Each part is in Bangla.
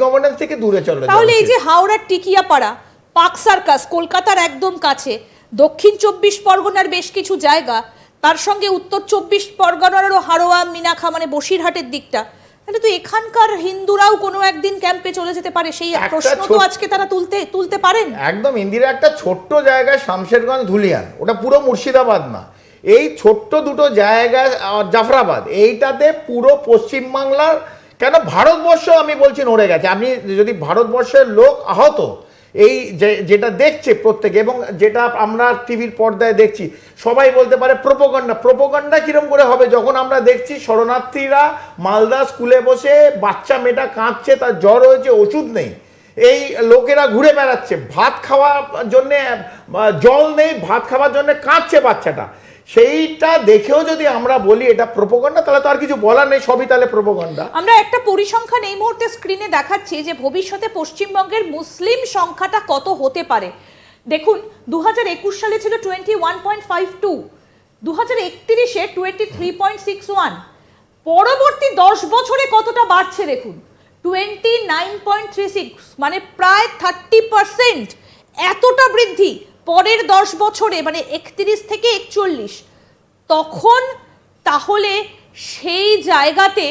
গভর্নেন্স থেকে দূরে চলে। তাহলে এই যে হাওড়ার টিকিয়াপাড়া, পার্ক সার্কাস, কলকাতার একদম কাছে, দক্ষিণ 24 পরগনার বেশ কিছু জায়গা, তার সঙ্গে উত্তর 24 পরগনারও হাড়োয়া, মিনাখা মানে বসিরহাটের দিকটা, তাহলে তো এখানকার হিন্দুরাও কোনো একদিন ক্যাম্পে চলে যেতে পারে। সেই প্রশ্ন তো আজকে তারা তুলতে পারেন। একদম ইন্দিরা, একটা ছোট্ট জায়গায় শামশেরগঞ্জ ধুলিয়ান, ওটা পুরো মুর্শিদাবাদ না, এই ছোট্ট দুটো জায়গা, জাফরাবাদ, এইটাতে পুরো পশ্চিমবাংলার কেন ভারতবর্ষ আমি বলছি নড়ে গেছে। আপনি যদি ভারতবর্ষের লোক আহত এই যেটা দেখছে প্রত্যেকে, এবং যেটা আমরা টিভির পর্দায় দেখছি, সবাই বলতে পারে প্রোপাগান্ডা কিরম করে হবে যখন আমরা দেখছি শরণার্থীরা মালদা স্কুলে বসে বাচ্চা মেয়েটা কাঁদছে, তার জ্বর হয়েছে, ওষুধ নেই, এই লোকেরা ঘুরে বেড়াচ্ছে, ভাত খাওয়ার জন্যে জল নেই, ভাত খাওয়ার জন্য কাঁদছে বাচ্চাটা, সেইটা দেখেও যদি আমরা বলি এটা প্রোপাগান্ডা, তাহলে তো আর কিছু বলার নেই, সবই তাহলে প্রোপাগান্ডা। আমরা একটা পরিসংখ্যান এই মুহূর্তে স্ক্রিনে দেখাচ্ছি যে ভবিষ্যতে পশ্চিমবঙ্গের মুসলিম সংখ্যাটা কত হতে পারে। দেখুন 2021 সালে ছিল 21.52, 2031-এ 23.61, পরবর্তী 10 বছরে কতটা বাড়ছে দেখুন, 29.36, মানে প্রায় 30%। এতটা বৃদ্ধি পরের 10 বছরে, মানে 31 থেকে 41। তখন তাহলে সেই জায়গাতে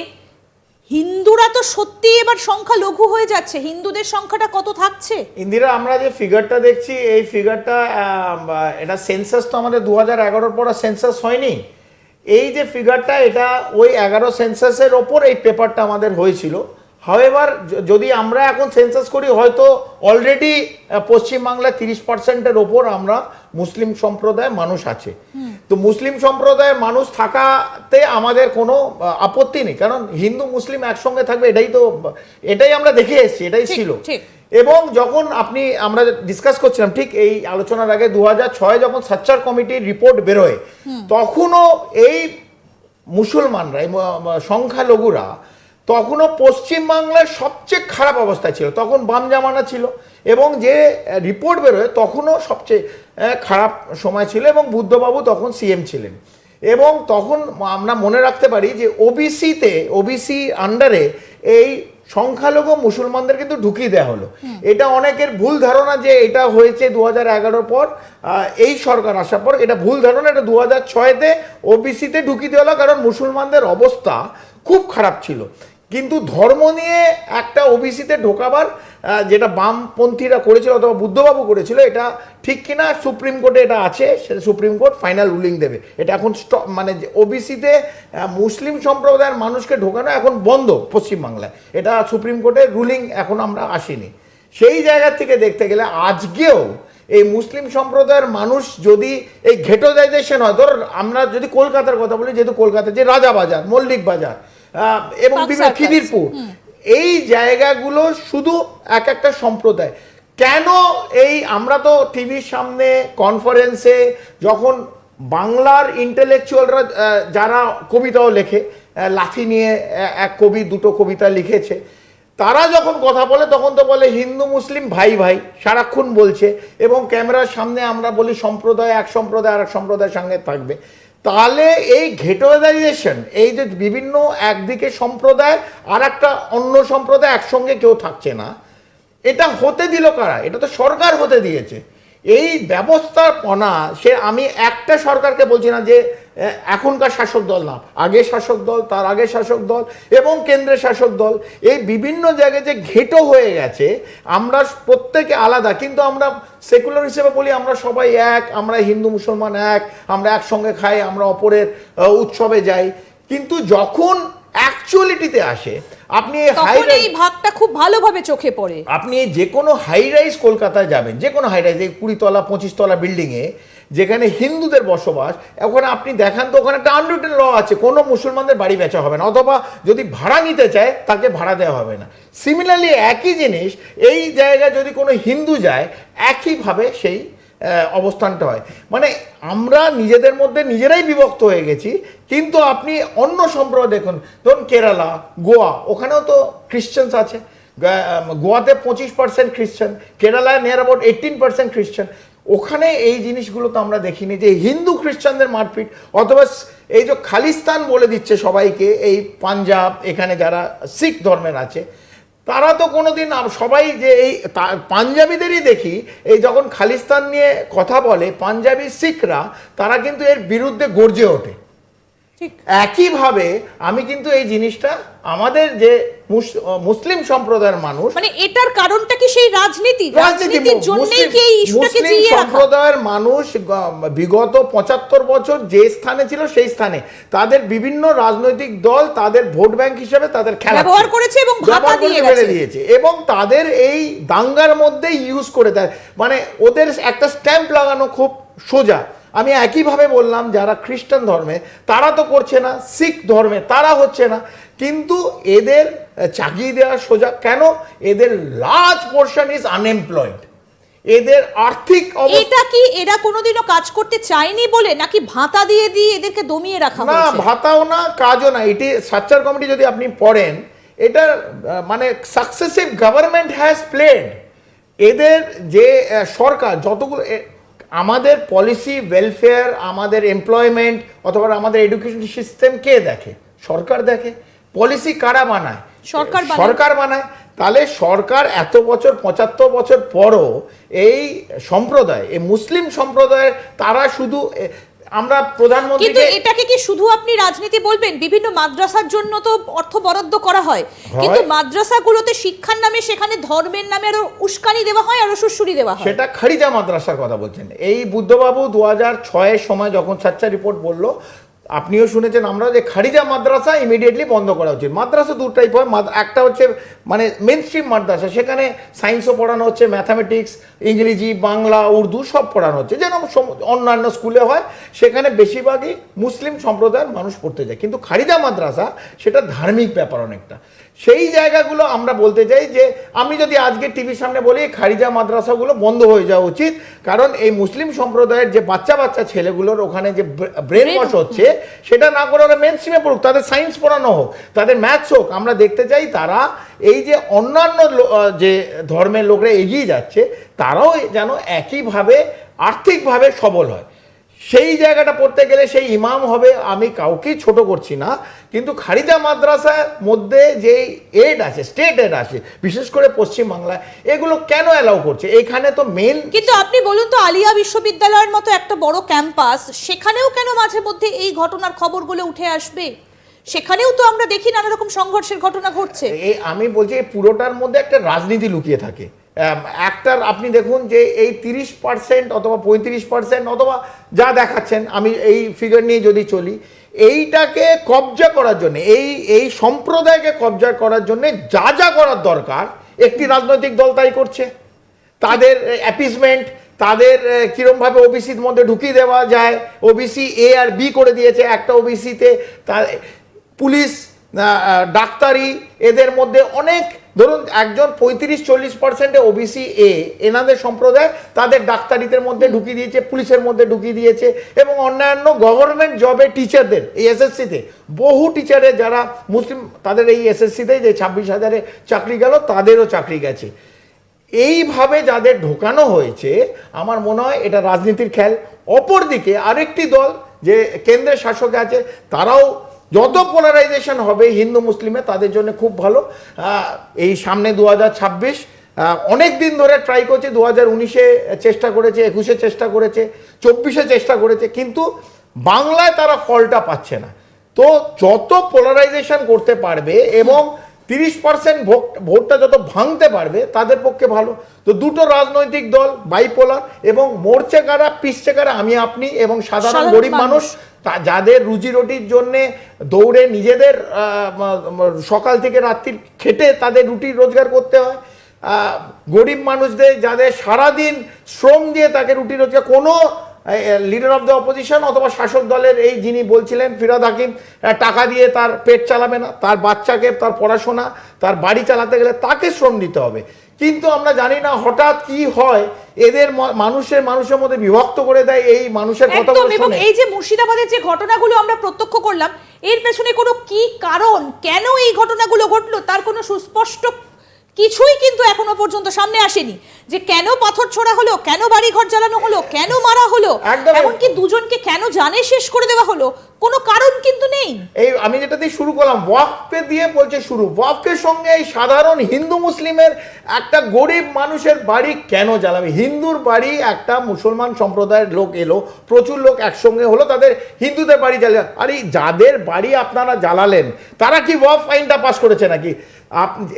হিন্দুরা তো সত্যি এবার সংখ্যা লঘু হয়ে যাচ্ছে, হিন্দুদের সংখ্যাটা কত থাকছে? ইন্দিরা, আমরা যে ফিগারটা দেখছি, এই ফিগারটা এটা সেন্সাস তো আমাদের 2011 পর সেন্সাস হয়নি। এই যে ফিগারটা, এটা ওই 11 সেন্সাসের ওপর এই পেপারটা আমাদের হয়েছিল। হাওয়েভার যদি আমরা এখন সেন্সাস করি, হয়তো অলরেডি পশ্চিমবাংলায় 30%-এর ওপর আমরা মুসলিম সম্প্রদায়ের মানুষ আছে। তো মুসলিম সম্প্রদায়ের মানুষ থাকাতে আমাদের কোনো আপত্তি নেই, কারণ হিন্দু মুসলিম একসঙ্গে থাকবে, এটাই আমরা দেখে এসেছি, এটাই ছিল। এবং যখন আমরা ডিসকাস করছিলাম ঠিক এই আলোচনার আগে, 2006 যখন সাচ্চার কমিটির রিপোর্ট বেরোয়, তখনও এই মুসলমানরা, এই সংখ্যালঘুরা তখনও পশ্চিমবাংলার সবচেয়ে খারাপ অবস্থায় ছিল। তখন বাম জামানা ছিল, এবং যে রিপোর্ট বেরোয় তখনও সবচেয়ে খারাপ সময় ছিল, এবং বুদ্ধবাবু তখন সিএম ছিলেন। এবং তখন আমরা মনে রাখতে পারি যে ওবিসি আন্ডারে এই সংখ্যালঘু মুসলমানদের কিন্তু ঢুকিয়ে দেওয়া হলো। এটা অনেকের ভুল ধারণা যে এটা হয়েছে 2011 পর, এই সরকার আসার পর, এটা ভুল ধারণা। এটা 2006-তে ওবিসিতে ঢুকিয়ে দেওয়া হলো, কারণ মুসলমানদের অবস্থা খুব খারাপ ছিল। কিন্তু ধর্ম নিয়ে একটা ওবিসিতে ঢোকাবার যেটা বামপন্থীরা করেছিল অথবা বুদ্ধবাবু করেছিল, এটা ঠিক কিনা সুপ্রিম কোর্টে এটা আছে, সেটা সুপ্রিম কোর্ট ফাইনাল রুলিং দেবে। এটা এখন মানে ওবিসিতে মুসলিম সম্প্রদায়ের মানুষকে ঢোকানো এখন বন্ধ পশ্চিমবাংলায়, এটা সুপ্রিম কোর্টের রুলিং এখন আমরা আসিনি। সেই জায়গা থেকে দেখতে গেলে আজকেও এই মুসলিম সম্প্রদায়ের মানুষ যদি এই ঘেটোজাইজেশন হয়, ধর আমরা যদি কলকাতার কথা বলি, যেহেতু কলকাতা যে রাজাবাজার, মল্লিক বাজার এবং বিভিন্ন খিদিরপুর, এই জায়গাগুলো শুধু এক একটা সম্প্রদায়। কেন এই আমরা তো টিভির সামনে কনফারেন্সে যখন বাংলার ইন্টেলেকচুয়ালরা যারা কবিতাও লেখে, লাঠি নিয়ে এক কবি দুটো কবিতা লিখেছে, তারা যখন কথা বলে তখন তো বলে হিন্দু মুসলিম ভাই ভাই, সারাক্ষণ বলছে, এবং ক্যামেরার সামনে আমরা বলি সম্প্রদায় এক সম্প্রদায় আর এক সম্প্রদায়ের সঙ্গে থাকবে। তাহলে এই ঘেটোজাইজেশন, এই যে বিভিন্ন একদিকে সম্প্রদায় আর একটা অন্য সম্প্রদায় একসঙ্গে কেউ থাকছে না, এটা হতে দিল কারা? এটা তো সরকার হতে দিয়েছে। এই ব্যবস্থাপনা, আমি একটা সরকারকে বলছি না যে এখনকার শাসক দল না, আগে শাসক দল, তার আগে শাসক দল এবং কেন্দ্রের শাসক দল, এই বিভিন্ন জায়গায় যে ঘেটো হয়ে গেছে, আমরা প্রত্যেকে আলাদা, কিন্তু আমরা সেকুলার হিসেবে বলি আমরা সবাই এক, আমরা হিন্দু মুসলমান এক, আমরা একসঙ্গে খাই, আমরা অপরের উৎসবে যাই। কিন্তু যখন অ্যাকচুয়ালিটিতে আসে, আপনি এই ভাগটা খুব ভালোভাবে চোখে পড়ে। আপনি যে কোনো হাই রাইজ কলকাতায় যাবেন, যে কোনো হাই রাইজ, 20 তলা 25 তলা বিল্ডিংয়ে যেখানে হিন্দুদের বসবাস, ওখানে আপনি দেখান তো ওখানে একটা আনরিটেন ল আছে, কোনো মুসলমানদের বাড়ি বেচা হবে না, অথবা যদি ভাড়া নিতে চায় তাকে ভাড়া দেওয়া হবে না। সিমিলারলি একই জিনিস এই জায়গায় যদি কোনো হিন্দু যায়, একইভাবে সেই অবস্থানটা হয়। মানে আমরা নিজেদের মধ্যে নিজেরাই বিভক্ত হয়ে গেছি। কিন্তু আপনি অন্য সম্প্রদায় দেখুন, ধরুন কেরালা, গোয়া, ওখানেও তো খ্রিশ্চানস আছে। গোয়াতে 25% খ্রিশ্চান, কেরালায় নিয়ার অ্যাবাউট 18% খ্রিশ্চান। ওখানে এই জিনিসগুলো তো আমরা দেখিনি যে হিন্দু খ্রিস্টানদের মারপিট, অথবা এই যে খালিস্তান বলে দিচ্ছে সবাইকে, এই পাঞ্জাব, এখানে যারা শিখ ধর্মের আছে, তারা তো কোনোদিন সবাই যে এই পাঞ্জাবিদেরই দেখি এই যখন খালিস্তান নিয়ে কথা বলে পাঞ্জাবি শিখরা তারা কিন্তু এর বিরুদ্ধে গর্জে ওঠে। ঠিক একইভাবে আমি কিন্তু এই জিনিসটা আমাদের যে মুসলিম সম্প্রদায়ের মানুষ, মানে এটার কারণটা কি সেই রাজনীতির জন্যই কি এই ইস্যুটাকে মুসলিম জিইয়ে রাখা? সম্প্রদায়ের মানুষ বিগত 75 বছর যে স্থানে ছিল সেই স্থানে তাদের বিভিন্ন রাজনৈতিক দল তাদের ভোট ব্যাংক হিসেবে তাদের খেলা ব্যবহার করেছে এবং ভাতা দিয়ে দিয়েছে এবং তাদের এই দাঙ্গার মধ্যে ইউজ করে দেয়। মানে ওদের একটা স্ট্যাম্প লাগানো খুব সোজা। আমি একইভাবে বললাম যারা খ্রিস্টান ধর্মে তারা তো করছে না, শিখ ধর্মে তারা হচ্ছে না, কিন্তু এদের চাকরি দেওয়া সোজা কেন? এদের লার্জ পোর্শন ইজ আনএমপ্লয়েড। এদের আর্থিক এটা কি এরা কোনোদিনও কাজ করতে চায়নি বলে নাকি ভাতা দিয়ে এদেরকে দমিয়ে রাখা না, হয়েছে? ভাতাও না, কাজও না। এটি সাচ্চার কমিটি যদি আপনি পড়েন, এটা মানে সাকসেসিভ গভর্নমেন্ট হ্যাজ প্লেড। এদের যে সরকার যতগুলো আমাদের পলিসি, ওয়েলফেয়ার, আমাদের এমপ্লয়মেন্ট অথবা আমাদের এডুকেশন সিস্টেম কে দেখে? সরকার দেখে। পলিসি কারা বানায়? সরকার বানায়। তাহলে সরকার এত বছর 75 বছর পরও এই সম্প্রদায়, এই মুসলিম সম্প্রদায়ের তারা শুধু আমরা প্রধানমন্ত্রী, কিন্তু এটাকে কি শুধু আপনি রাজনীতি বলবেন? বিভিন্ন মাদ্রাসার জন্য তো অর্থ বরাদ্দ করা হয়, কিন্তু মাদ্রাসাগুলোতে শিক্ষার নামে সেখানে ধর্মের নামে আরো উস্কানি দেওয়া হয়, আরো সুশ্রুতি দেওয়া হয়। সেটা খারিজা মাদ্রাসার কথা বলছেন। এই বুদ্ধবাবু 2006-এর সময় যখন সাচ্চা রিপোর্ট বলল, আপনিও শুনেছেন, আমরা যে খারিজা মাদ্রাসা ইমিডিয়েটলি বন্ধ করা উচিত। মাদ্রাসা দু টাইপ হয়, একটা হচ্ছে মানে মেন স্ট্রিম মাদ্রাসা, সেখানে সায়েন্সও পড়ানো হচ্ছে, ম্যাথামেটিক্স, ইংরেজি, বাংলা, উর্দু সব পড়ানো হচ্ছে, যেরকম অন্যান্য স্কুলে হয়। সেখানে বেশিরভাগই মুসলিম সম্প্রদায়ের মানুষ পড়তে যায়। কিন্তু খারিজা মাদ্রাসা সেটা ধার্মিক ব্যাপার অনেকটা। সেই জায়গাগুলো আমরা বলতে চাই যে আমি যদি আজকে টিভির সামনে বলি খারিজা মাদ্রাসাগুলো বন্ধ হয়ে যাওয়া উচিত, কারণ এই মুসলিম সম্প্রদায়ের যে বাচ্চা ছেলেগুলোর ওখানে যে ব্রেন ওয়াশ হচ্ছে সেটা না করে ওরা মেন স্ট্রিমে পড়ুক, তাদের সায়েন্স পড়ানো হোক, তাদের ম্যাথস হোক। আমরা দেখতে চাই তারা এই যে অন্যান্য যে ধর্মের লোকরা এগিয়ে যাচ্ছে তারাও যেন একইভাবে আর্থিকভাবে সবল হয়। সেই জায়গাটা পড়তে গেলে সেই ইমাম হবে। আমি কাউকেই ছোট করছি না, কিন্তু খারিজা মাদ্রাসার মধ্যে যে এড আছে, স্টেট এড আছে, বিশেষ করে পশ্চিমবাংলায়, এগুলো কেন অ্যালাউ করছে? এখানে তো মেন। কিন্তু আপনি বলুন তো, আলিয়া বিশ্ববিদ্যালয়ের মতো একটা বড় ক্যাম্পাস, সেখানেও কেন মাঝে মধ্যে এই ঘটনার খবরগুলো উঠে আসবে? সেখানেও তো আমরা দেখি নানা রকম সংঘর্ষের ঘটনা ঘটছে। আমি বলছি পুরোটার মধ্যে একটা রাজনীতি লুকিয়ে থাকে। একটার আপনি দেখুন যে এই 30% অথবা 35% অথবা যা দেখাচ্ছেন, আমি এই ফিগার নিয়ে যদি চলি, এইটাকে কবজা করার জন্য, এই সম্প্রদায়কে কবজা করার জন্য যা যা করার দরকার একটি রাজনৈতিক দল তাই করছে। তাদের অ্যাপিসমেন্ট, তাদের কীরমভাবে ওবিসির মধ্যে ঢুকিয়ে দেওয়া যায়, ওবিসি এ আর বি করে দিয়েছে। একটা ওবিসিতে তার পুলিশ, ডাক্তারি, এদের মধ্যে অনেক, ধরুন একজন 35-40% ওবিসি এ এনাদের সম্প্রদায়, তাদের ডাক্তারিদের মধ্যে ঢুকিয়ে দিয়েছে, পুলিশের মধ্যে ঢুকিয়ে দিয়েছে, এবং অন্যান্য গভর্নমেন্ট জবে টিচারদের, এই এসএসসিতে বহু টিচারের যারা মুসলিম, তাদের এই এসএসসিতে যে 26,000-এ চাকরি গেল, তাদেরও চাকরি গেছে। এইভাবে যাদের ঢোকানো হয়েছে, আমার মনে হয় এটা রাজনীতির খেল। অপরদিকে আরেকটি দল যে কেন্দ্রের শাসকে আছে, তারাও যত পোলারাইজেশন হবে হিন্দু মুসলিমে তাদের জন্য খুব ভালো। এই সামনে 2026 অনেক দিন ধরে ট্রাই করছে, 2019-এ চেষ্টা করেছে, 21-এ চেষ্টা করেছে, 24-এ চেষ্টা করেছে, কিন্তু বাংলায় তারা ফলটা পাচ্ছে না। তো যত পোলারাইজেশন করতে পারবে এবং 30% ভোটটা যত ভাঙতে পারবে তাদের পক্ষে ভালো। তো দুটো রাজনৈতিক দল বাইপোলার, এবং মরছে কারা, পিছছে কারা? আমি, আপনি এবং সাধারণ গরিব মানুষ, যাদের রুজি রুটির জন্যে দৌড়ে নিজেদের সকাল থেকে রাত্রি খেটে তাদের রুটি রোজগার করতে হয়। গরিব মানুষদের যাদের সারাদিন শ্রম দিয়ে তাকে রুটি রোজগার, কোনো লিডার অফ দ্য অপোজিশন অথবা শাসক দলের এই যিনি বলছিলেন ফিরহাদ হাকিম, টাকা দিয়ে তার পেট চালাবে না, তার বাচ্চাকে, তার পড়াশোনা, তার বাড়ি চালাতে গেলে তাকে শ্রম দিতে হবে। কিন্তু আমরা জানি না হঠাৎ কি হয়, এদের মানুষের মধ্যে বিভক্ত করে দেয় এই মানুষের কথা। এবং এই যে মুর্শিদাবাদের যে ঘটনাগুলো আমরা প্রত্যক্ষ করলাম, এর পেছনে কোনো কি কারণ, কেন এই ঘটনাগুলো ঘটলো, তার কোনো সুস্পষ্ট কিছুই কিন্তু এখনো পর্যন্ত সামনে আসেনি। যে কেন পাথর ছোড়া হলো, কেন বাড়িঘর জ্বালানো হলো, কেন মারা হলো, এমনকি দুজনকে কেন জানে শেষ করে দেওয়া হলো, কোনো কারণ কিন্তু নেই। এই আমি যেটা দিয়ে শুরু করলাম, ওয়াকফে দিয়ে বলছে শুরু, ওয়াকফের সঙ্গে এই সাধারণ হিন্দু মুসলিমের একটা গরিব মানুষের বাড়ি কেন জ্বালাবে? হিন্দুর বাড়ি একটা মুসলমান সম্প্রদায়ের লোক এলো, প্রচুর লোক একসঙ্গে হলো, তাদের হিন্দুদের বাড়ি জ্বালাবে। আরে যাদের বাড়ি আপনারা জ্বালালেন তারা কি ওয়াকফ আইনটা পাস করেছে নাকি?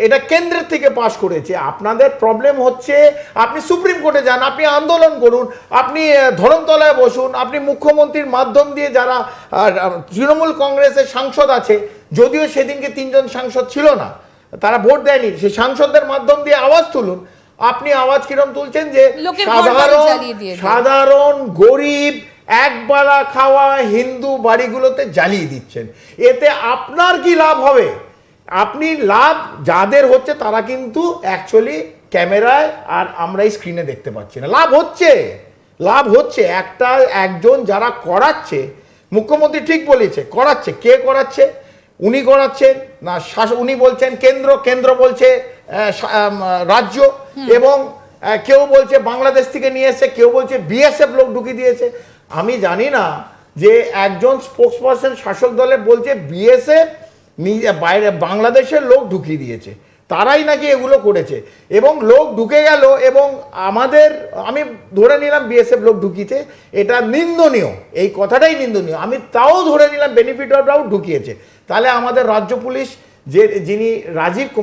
এটা কেন্দ্রের থেকে পাশ করেছে। আপনাদের প্রবলেম হচ্ছে আপনি সুপ্রিম কোর্টে যান, আপনি আন্দোলন করুন, আপনি ধরমতলায় বসুন, আপনি মুখ্যমন্ত্রীর মাধ্যম দিয়ে যারা তৃণমূল কংগ্রেসের সাংসদ আছে, যদিও সেদিনকে 3 জন সাংসদ ছিল না, তারা ভোট দেয়নি, সেই সাংসদদের মাধ্যম দিয়ে আওয়াজ তুলুন। আপনি আওয়াজ কিরম তুলছেন যে লোকের ঘর বাড়ি জ্বালিয়ে দিয়েছে। সাধারণ গরিব একবেলা খাওয়া হিন্দু বাড়িগুলোতে জ্বালিয়ে দিচ্ছেন, এতে আপনার কি লাভ হবে? আপনি লাভ যাদের হচ্ছে তারা কিন্তু অ্যাকচুয়ালি ক্যামেরায় আর আমরা এই স্ক্রিনে দেখতে পাচ্ছি না। লাভ হচ্ছে একজন যারা করাচ্ছে, মুখ্যমন্ত্রী ঠিক বলেছে করাচ্ছে, কে করাচ্ছে? উনি করাচ্ছেন না শাসক? উনি বলছেন কেন্দ্র বলছে রাজ্য, এবং কেউ বলছে বাংলাদেশ থেকে নিয়ে এসে, কেউ বলছে বিএসএফ লোক ঢুকিয়ে দিয়েছে। আমি জানি না যে একজন স্পোক্স পারসন শাসক দলে বলছে বিএসএফ বাইরে বাংলাদেশের লোক ঢুকিয়ে দিয়েছে, তারাই নাকি এগুলো করেছে, এবং লোক ঢুকে গেল, এবং আমি ধরে নিলাম বিএসএফ লোক ঢুকিয়েছে, এটা নিন্দনীয়, এই কথাটাই নিন্দনীয়। আমি তাও ধরে নিলাম বেনিফিট অফ ডাউট ঢুকিয়েছে, তাহলে আমাদের রাজ্য পুলিশ যিনি রাজীব